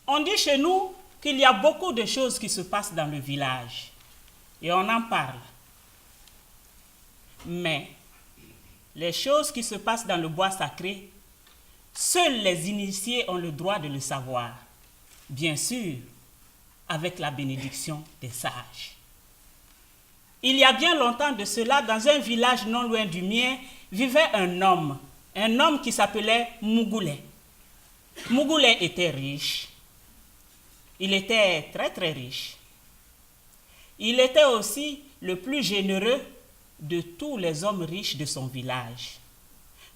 On dit chez nous qu'il y a beaucoup de choses qui se passent dans le village. Et on en parle. Mais les choses qui se passent dans le bois sacré, seuls les initiés ont le droit de le savoir. Bien sûr, avec la bénédiction des sages. Il y a bien longtemps de cela, dans un village non loin du mien, vivait un homme qui s'appelait Mougoulé. Mougoulé était riche. Il était très très riche. Il était aussi le plus généreux de tous les hommes riches de son village.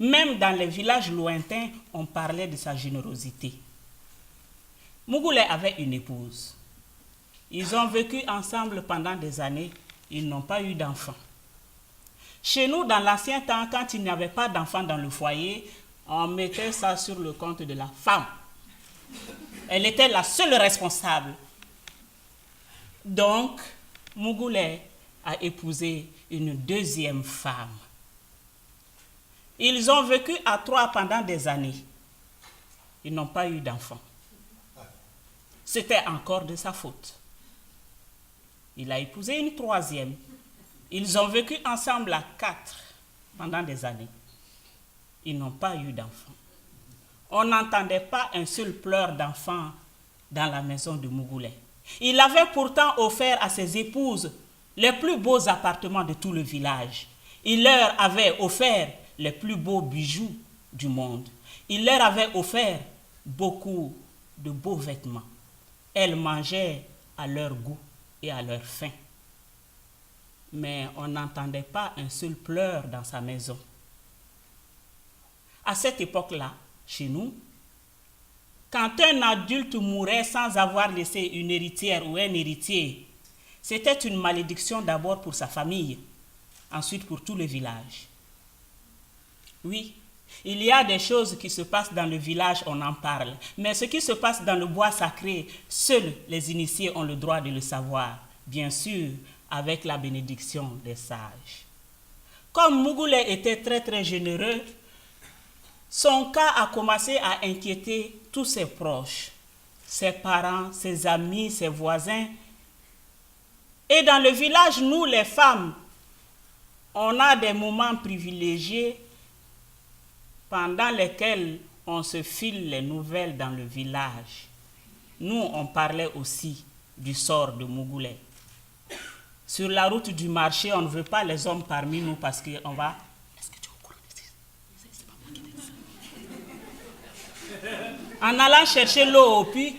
Même dans les villages lointains, on parlait de sa générosité. Mougoulé avait une épouse. Ils ont vécu ensemble pendant des années. Ils n'ont pas eu d'enfants. Chez nous, dans l'ancien temps, quand il n'y avait pas d'enfants dans le foyer, on mettait ça sur le compte de la femme. Elle était la seule responsable. Donc, Mougoulé a épousé une deuxième femme. Ils ont vécu à 3 pendant des années. Ils n'ont pas eu d'enfants. C'était encore de sa faute. Il a épousé une 3e. Ils ont vécu ensemble à 4 pendant des années. Ils n'ont pas eu d'enfants. On n'entendait pas un seul pleur d'enfant dans la maison de Mougoulé. Il avait pourtant offert à ses épouses les plus beaux appartements de tout le village. Il leur avait offert les plus beaux bijoux du monde. Il leur avait offert beaucoup de beaux vêtements. Elles mangeaient à leur goût et à leur faim. Mais on n'entendait pas un seul pleur dans sa maison. À cette époque-là, chez nous, quand un adulte mourait sans avoir laissé une héritière ou un héritier, c'était une malédiction d'abord pour sa famille, ensuite pour tout le village. Oui, il y a des choses qui se passent dans le village, on en parle. Mais ce qui se passe dans le bois sacré, seuls les initiés ont le droit de le savoir. Bien sûr, avec la bénédiction des sages. Comme Mougoulé était très très généreux, son cas a commencé à inquiéter tous ses proches, ses parents, ses amis, ses voisins. Et dans le village, nous les femmes, on a des moments privilégiés pendant lesquels on se file les nouvelles dans le village. Nous, on parlait aussi du sort de Mougoulé. Sur la route du marché, on ne veut pas les hommes parmi nous parce qu'on va... Est-ce que tu es au courant de ça? C'est pas moi qui dis ça. En allant chercher l'eau au puits,